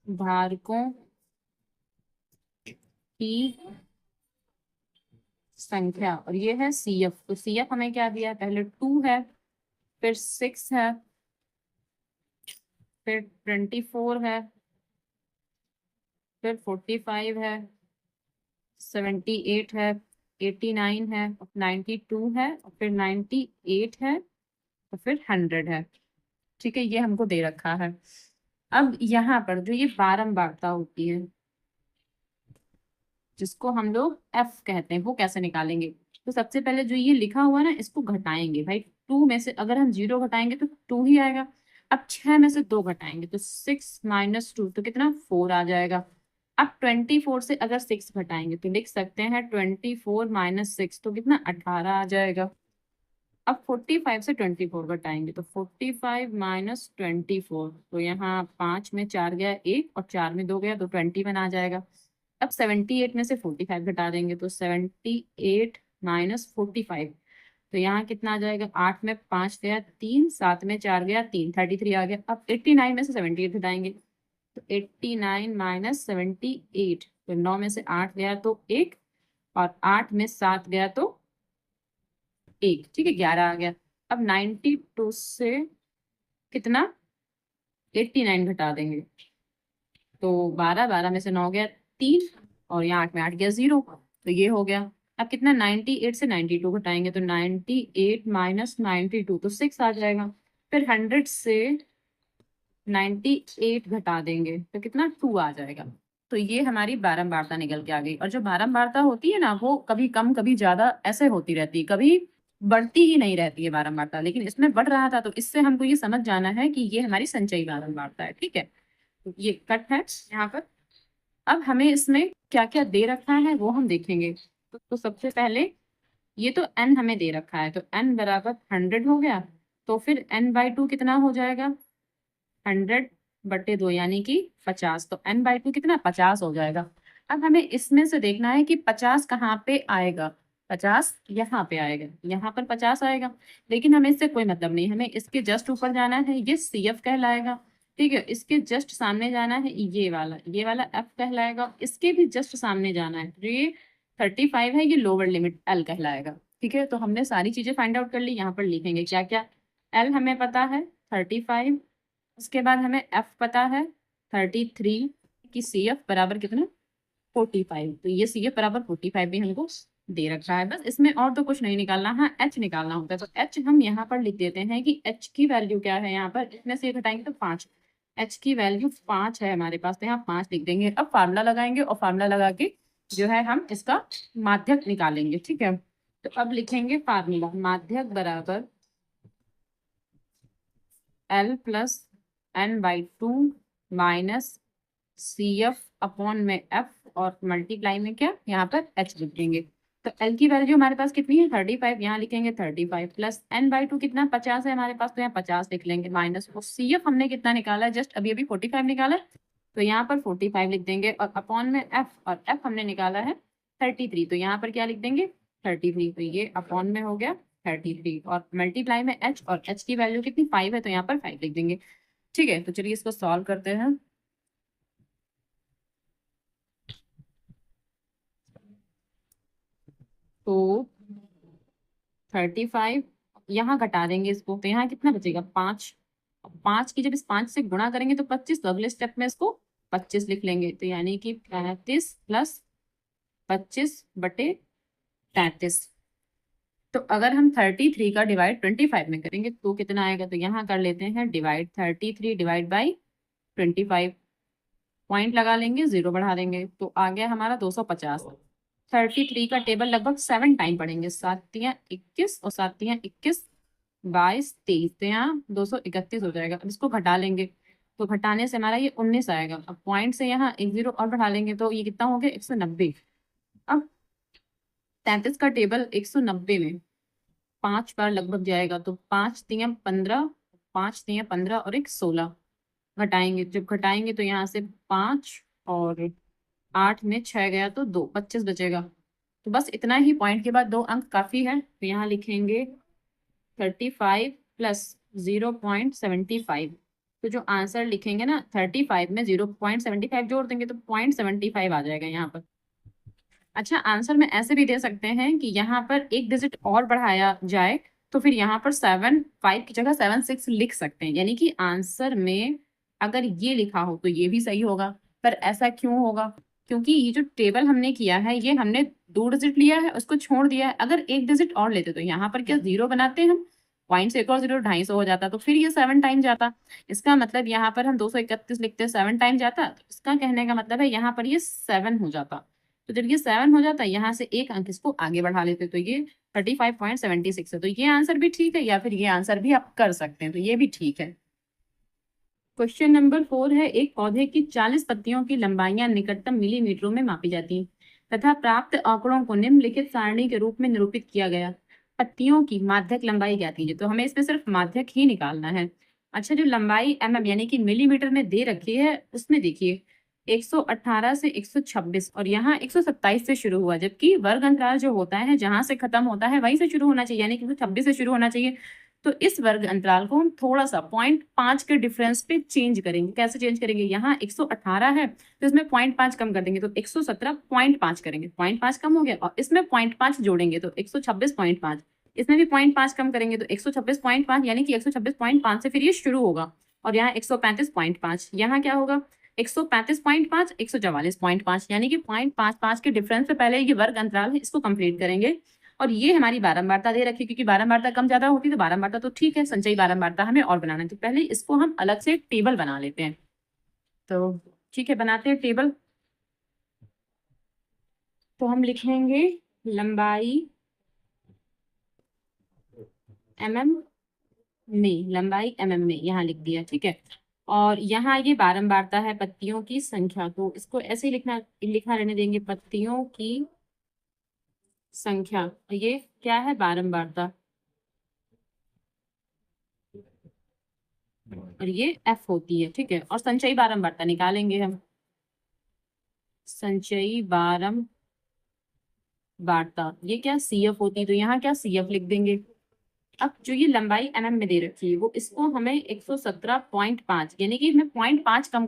धारकों की संख्या, और ये है सीएफ। तो सीएफ हमें क्या दिया है, पहले 2 है, फिर 6 है, फिर 24 है, फिर 45 है, 78 है, 89 है, 92 है, और फिर 98 है, और फिर 100 है। ठीक है, ये हमको दे रखा है। अब यहाँ पर जो ये बारंबारता होती है, जिसको हम लोग एफ कहते हैं, वो कैसे निकालेंगे। तो सबसे पहले जो ये लिखा हुआ है ना, इसको घटाएंगे भाई। 2 में से अगर हम 0 घटाएंगे तो 2 ही आएगा। अब 6 में से 2 घटाएंगे तो 6 - 2 तो कितना 4 आ जाएगा। अब 24 से अगर 6 घटाएंगे तो लिख सकते हैं 24 - 6 तो कितना 18 आ जाएगा। अब 45 से 24 घटाएंगे तो 45 - 24, तो यहाँ 5 में 4 गया 1, और 4 में 2 गया तो 21 आ जाएगा। अब 78 में से 45 घटा देंगे तो 78 - 45, तो यहाँ कितना आ जाएगा, 8 में 5 गया 3, 7 में 4 गया 3, 33 आ गया। अब 89 में से 78 घटाएंगे तो 89 - 78, तो 9 में से 8 गया तो 1, और 8 में 7 गया तो 1, ठीक है 11 आ गया। अब 92 से कितना 89 घटा देंगे तो 12, 12 में से 9 गया 3, और यहाँ 8 में 8 गया 0, तो ये हो गया। अब कितना 98 से 92 घटाएंगे तो 98 - 92 तो 6 आ जाएगा। फिर 100 से 98 घटा देंगे तो कितना 2 आ जाएगा। तो ये हमारी बारंबारता निकल के आ गई। और जो बारंबारता होती है ना, वो कभी कम कभी ज्यादा ऐसे होती रहती है, कभी बढ़ती ही नहीं रहती है बारंबारता। लेकिन इसमें बढ़ रहा था, तो इससे हमको ये समझ जाना है कि ये हमारी संचयी बारंबारता है। ठीक है, तो ये कट है यहाँ पर। अब हमें इसमें क्या क्या दे रखा है वो हम देखेंगे। तो सबसे पहले ये तो n हमें दे रखा है, तो n बराबर 100 हो गया। तो फिर n/2 कितना हो जाएगा, 100/2 यानी कि 50, तो n/2 कितना 50 हो जाएगा। अब हमें इसमें से देखना है कि 50 कहाँ पे आएगा। 50 यहाँ पे आएगा, यहाँ पर 50 आएगा। लेकिन हमें इससे कोई मतलब नहीं, हमें इसके जस्ट ऊपर जाना है, ये CF कहलाएगा। ठीक है, इसके जस्ट सामने जाना है, ये वाला F कहलाएगा। इसके भी जस्ट सामने जाना है, तो ये 35 है, ये लोअर लिमिट L कहलाएगा। ठीक है, तो हमने सारी चीजें फाइंड आउट कर ली। यहाँ पर लिखेंगे क्या क्या, L हमें पता है 35, उसके बाद हमें F पता है 33, कि CF बराबर कितना 45, तो ये CF बराबर 45 भी हमको दे रखा है। बस इसमें और तो कुछ नहीं निकालना। हाँ, H निकालना होता है, तो H हम यहाँ पर लिख देते हैं कि H की वैल्यू क्या है। यहाँ पर इसमें से घटाएंगे तो 5, H की वैल्यू 5 है हमारे पास, तो यहाँ 5 लिख देंगे। अब फार्मूला लगाएंगे, और फार्मूला लगा के जो है हम इसका माध्यक निकालेंगे। ठीक है, तो अब लिखेंगे फार्मूला, माध्यक बराबर L + n/2 minus CF upon में F, और मल्टीप्लाई में क्या यहाँ पर H लिख देंगे। तो L की वैल्यू हमारे पास कितनी है 35, यहाँ लिखेंगे 35, प्लस n/2 कितना 50 है हमारे पास, तो यहाँ 50 लिख लेंगे, माइनस वो CF हमने कितना निकाला है, जस्ट अभी अभी 45 निकाला है, तो यहाँ पर 45 लिख देंगे। और अपॉन में F, और F हमने निकाला है 33, तो यहाँ पर क्या लिख देंगे 33, तो ये अपॉन में हो गया 33, और मल्टीप्लाई में H, और H की वैल्यू कितनी 5 है, तो यहाँ पर 5 लिख देंगे। ठीक है, तो चलिए इसको सॉल्व करते हैं। तो 35 यहाँ घटा देंगे इसको, तो यहाँ कितना बचेगा 5। 5 की जब इस 5 से गुणा करेंगे तो 25, तो अगले स्टेप में इसको 25 लिख लेंगे, तो यानी कि 35 + 25/33। तो अगर हम 33 का डिवाइड 25 में करेंगे तो कितना आएगा, तो यहाँ कर लेते हैं डिवाइड 33 डिवाइड बाई 25, पॉइंट लगा लेंगे, 0 बढ़ा देंगे, तो आ गया हमारा 250। 33 का टेबल लगभग 7 टाइम पढ़ेंगे, 7×3 = 21 और 7×3 = 21, 22, 23, तो यहाँ 231 हो जाएगा। अब इसको घटा लेंगे, तो घटाने से हमारा ये 19 आएगा। अब पॉइंट से यहाँ एक 0 और बढ़ा लेंगे तो ये कितना हो गया, 190। अब 33 का टेबल 190 में 5 बार लगभग जाएगा, तो 5×3 = 15, 5×3 = 15 और 16 घटाएंगे। जब घटाएंगे तो यहाँ से 5 और 8 में 6 गया तो 2, 25 बचेगा। तो बस इतना ही, पॉइंट के बाद 2 अंक काफी है। तो यहाँ लिखेंगे 35 + 0.75। तो जो आंसर लिखेंगे ना, 35 में 0.75 जोड़ देंगे तो 0.75 आ जाएगा यहाँ पर। अच्छा, आंसर में ऐसे भी दे सकते हैं कि यहाँ पर एक डिजिट और बढ़ाया जाए, तो फिर यहाँ पर 75 की जगह 76 लिख सकते हैं। यानी कि आंसर में अगर ये लिखा हो तो ये भी सही होगा। पर ऐसा क्यों होगा, क्योंकि ये जो टेबल हमने किया है, ये हमने 2 डिजिट लिया है, उसको छोड़ दिया है। अगर एक डिजिट और लेते तो यहाँ पर क्या 0 बनाते हम, पॉइंट से एक और 0, 250 हो जाता, तो फिर ये 7 टाइम जाता। इसका मतलब यहाँ पर हम 231 लिखते, 7 टाइम जाता, तो इसका कहने का मतलब है यहाँ पर ये 7 हो जाता। तो जब ये 7 हो जाता है, यहाँ से एक अंक इसको आगे बढ़ा लेते, तो ये 35.76 है। तो ये आंसर भी ठीक है, या फिर ये आंसर भी आप कर सकते हैं, तो ये भी ठीक है। क्वेश्चन नंबर 4 है, एक पौधे की 40 पत्तियों की लंबाइयां निकटतम मिलीमीटरों में मापी जाती हैं तथा प्राप्त आंकड़ों को निम्नलिखित सारणी के रूप में निरूपित किया गया। पत्तियों की माध्यक लंबाई क्या थी, तो हमें इसमें सिर्फ माध्यक ही निकालना है। अच्छा, जो लंबाई mm यानी कि मिलीमीटर में दे रखी है, उसमें देखिए 118 से 126 और यहाँ 127 से शुरू हुआ, जबकि वर्ग अंतराल जो होता है जहां से खत्म होता है वहीं से शुरू होना चाहिए, यानी कि 126 से शुरू होना चाहिए। तो इस वर्ग अंतराल को हम थोड़ा सा 0.5 के डिफरेंस पे चेंज करेंगे। कैसे चेंज करेंगे, यहाँ 118 है तो इसमें 0.5 कम कर देंगे, तो 117 0.5 करेंगे, 0.5 कम हो गया, और इसमें 0.5 जोड़ेंगे तो 126.5, इसमें भी 0.5 कम करेंगे तो 126.5, यानी कि 126.5 से फिर ये शुरू होगा। और यहाँ 135.5, यहाँ क्या होगा 135.5, 144.5, यानी कि 0.55 के डिफरेंस पे पहले ये वर्ग अंतराल है, इसको कंप्लीट करेंगे। और ये हमारी बारंबारता दे रखी है, क्योंकि बारंबारता कम ज्यादा होती है, तो बारंबारता तो ठीक है, संचयी बारंबारता हमें और बनाना है, तो पहले इसको हम अलग से टेबल बना लेते हैं। तो ठीक है, बनाते हैं टेबल। तो हम लिखेंगे लंबाई लंबाई mm में, यहाँ लिख दिया, ठीक है। और यहाँ ये बारंबारता है पत्तियों की संख्या, तो इसको ऐसे ही लिखा रहने देंगे, पत्तियों की संख्या। ये क्या है, बारंबारता, और ये f होती है, ठीक है। और संचयी बारंबारता निकालेंगे हम, संचयी बारंबारता ये क्या CF होती है, तो यहाँ क्या CF लिख देंगे। अब जो ये लंबाई mm में दे रखी है, वो इसको हमें 117.5, यानी कि हमें 0.5 कम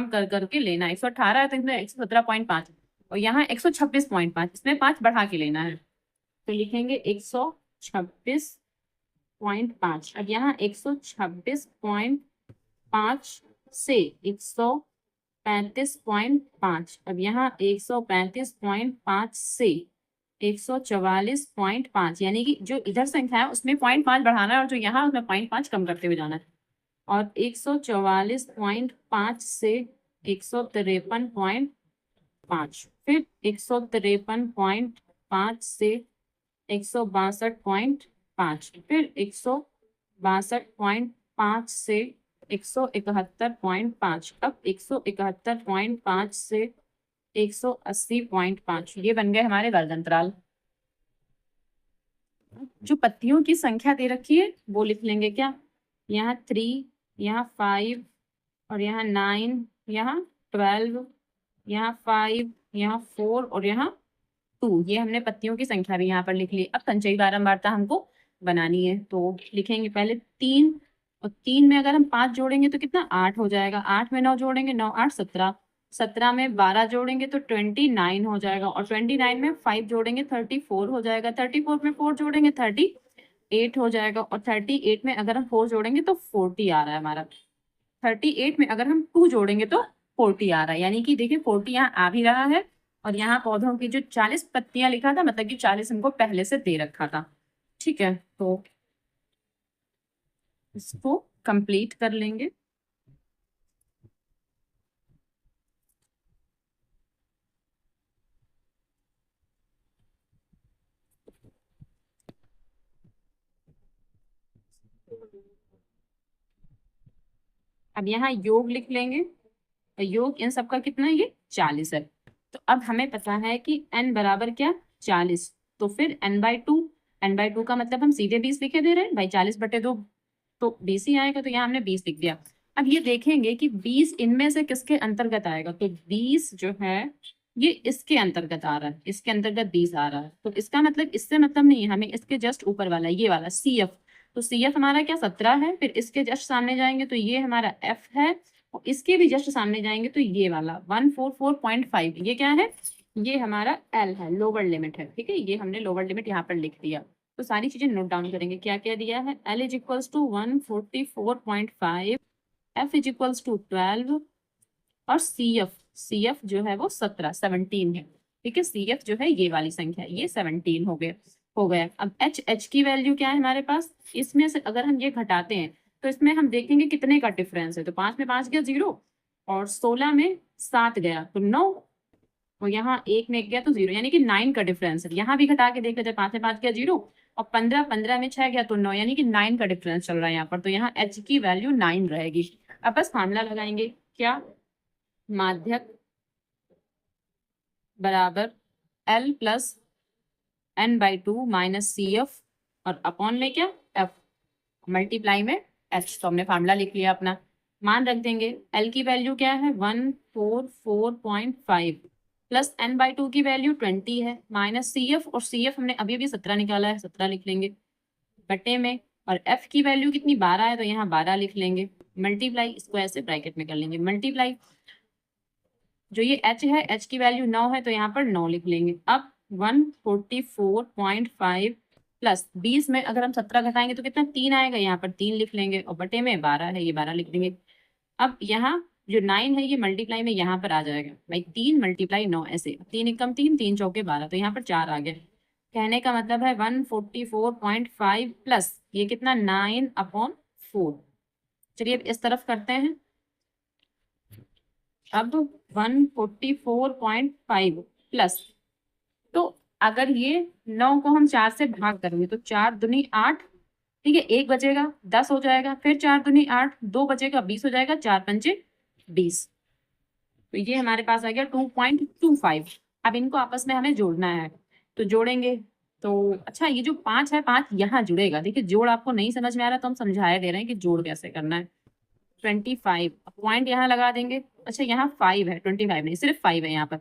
कर करके लेना है। 118 है तो इसमें 117.5, और यहाँ 126.5, इसमें 5 बढ़ा के लेना है, तो लिखेंगे 126.5। अब यहाँ 126.5 से 135.5, अब यहाँ 135.5 से 144.5, यानी कि जो इधर संख्या है उसमें 0.5 बढ़ाना है, और जो यहाँ उसमें 0.5 कम करते हुए जाना है। और 144.5 से 153.5, फिर 153.5 से 162.5, फिर 162.5 से 171.5, अब 171.5 से 180.5, ये बन गए हमारे वर्ग अंतराल। जो पत्तियों की संख्या दे रखी है वो लिख लेंगे, क्या, यहाँ 3, यहाँ 5 और यहाँ 9, यहाँ 12, यहाँ 5, यहाँ 4 और यहाँ 2, ये हमने पत्तियों की संख्या भी यहाँ पर लिख ली। अब संचयी बारंबारता हमको बनानी है, तो लिखेंगे पहले 3, और 3 में अगर हम 5 जोड़ेंगे तो कितना 8 हो जाएगा, 8 में 9 जोड़ेंगे, 9 8 17, 17 में 12 जोड़ेंगे तो 29 हो जाएगा, और 29 में 5 जोड़ेंगे 34 हो जाएगा, 34 में 4 जोड़ेंगे 38 हो जाएगा, और 38 में अगर हम 4 जोड़ेंगे तो 40 आ रहा है हमारा। 38 में अगर हम 2 जोड़ेंगे तो 40 आ रहा है, यानी कि देखिए 40 यहाँ आ भी रहा है और यहाँ पौधों की जो 40 पत्तियां लिखा था, मतलब कि 40 हमको पहले से दे रखा था। ठीक है, तो इसको कंप्लीट कर लेंगे। अब यहाँ योग लिख लेंगे, और योग इन सबका कितना है, ये 40 है। तो अब हमें पता है कि n बराबर क्या, 40। तो फिर n/2, n/2 का मतलब हम सीधे 20 लिखे दे रहे हैं भाई, 40/2 तो 20 ही आएगा, तो यहाँ हमने 20 लिख दिया। अब ये देखेंगे कि 20 इनमें से किसके अंतर्गत आएगा, तो 20 जो है ये इसके अंतर्गत आ रहा है, इसके अंतर्गत 20 आ रहा है। तो इसका मतलब इससे मतलब नहीं है, हमें इसके जस्ट ऊपर वाला ये वाला CF, तो CF हमारा क्या 17 है, फिर इसके जस्ट सामने जाएंगे तो ये हमारा F है, और इसके भी जस्ट सामने जाएंगे तो ये वाला 144.5, ये क्या है, ये हमारा L है, लोअर लिमिट है। ठीक है, ये हमने लोअर लिमिट यहाँ पर लिख दिया। तो सारी चीजें नोट डाउन करेंगे, क्या क्या दिया है, L is equals to 144.5, F is equals to 12, और CF जो है वो 17 है। ठीक है, CF जो है ये वाली संख्या, ये 17 हो गया। अब H की वैल्यू क्या है हमारे पास, इसमें से अगर हम ये घटाते हैं तो इसमें हम देखेंगे कितने का डिफरेंस है। तो 5 में 5 गया 0, और 16 में 7 गया तो 9, और यहाँ 1 में 1 गया तो 0, यानी कि 9 का डिफरेंस है। यहाँ भी घटा के देख लेते हैं, 5 में 5 गया 0, और 15 में 6 गया तो 9, यानी कि 9 का डिफरेंस चल रहा है यहाँ पर। तो यहाँ H की वैल्यू 9 रहेगी। अब बस फार्मूला लगाएंगे, क्या, माध्यक बराबर L plus n/2 minus CF, और अपॉन में क्या, F, मल्टीप्लाई में H। तो हमने फार्मूला लिख लिया अपना, मान रख देंगे। L की वैल्यू क्या है 144.5, प्लस n/2 की वैल्यू 20 है, माइनस CF, और CF हमने अभी अभी 17 निकाला है, 17 लिख लेंगे बटे में, और F की वैल्यू कितनी 12 है, तो यहाँ 12 लिख लेंगे, मल्टीप्लाई, इसको ऐसे ब्रैकेट में कर लेंगे, मल्टीप्लाई जो ये H है, H की वैल्यू 9 है, तो यहाँ पर 9 लिख लेंगे। अब 144.5 प्लस 20 में अगर हम 17 घटाएंगे तो कितना 3 आएगा, यहाँ पर 3 लिख लेंगे, और बटे में 12 है, ये 12 लिख देंगे। अब यहाँ जो 9 है ये मल्टीप्लाई में यहाँ पर आ जाएगा भाई, 3 × 9, ऐसे 3 एकम 3, 3 चौके 12, तो यहाँ पर 4 आ गया। कहने का मतलब है 144.5 प्लस ये कितना 9/4। चलिए अब इस तरफ करते हैं। अब 144.5 प्लस, तो अगर ये 9 को हम 4 से भाग करेंगे तो 4 दूनी 8, ठीक है, 1 बचेगा 10 हो जाएगा, फिर 4 दूनी 8, 2 बचेगा 20 हो जाएगा, 4 पंचे 20। तो ये हमारे पास आ गया 2.25। अब इनको आपस में हमें जोड़ना है, तो जोड़ेंगे। तो अच्छा, ये जो 5 है, 5 यहाँ जुड़ेगा। देखिए जोड़ आपको नहीं समझ में आ रहा तो हम समझाया दे रहे हैं कि जोड़ कैसे करना है। 25 पॉइंट यहाँ लगा देंगे। अच्छा, यहाँ 5 है, 25 नहीं, सिर्फ 5 है यहाँ पर,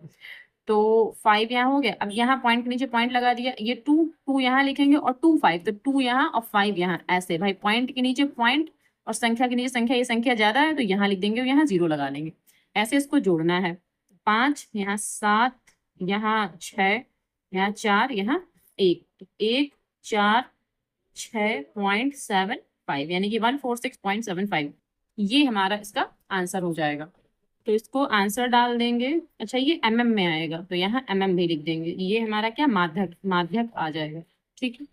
तो 5 यहाँ हो गया। अब यहाँ पॉइंट के नीचे पॉइंट लगा दिया, ये 2 यहाँ लिखेंगे, और 2 5, तो 2 यहाँ और 5 यहाँ, ऐसे भाई पॉइंट के नीचे पॉइंट और संख्या के नीचे संख्या, ये संख्या ज्यादा है तो यहाँ लिख देंगे और यहाँ 0 लगा लेंगे। ऐसे इसको जोड़ना है। 5 यहाँ 7, यहाँ 6, यहाँ 4, यहाँ 1, तो 1 4 6.75, यानी कि 146.75, ये हमारा इसका आंसर हो जाएगा। तो इसको आंसर डाल देंगे। अच्छा, ये mm में आएगा तो यहाँ mm भी लिख देंगे, ये हमारा क्या माध्यक आ जाएगा। ठीक है।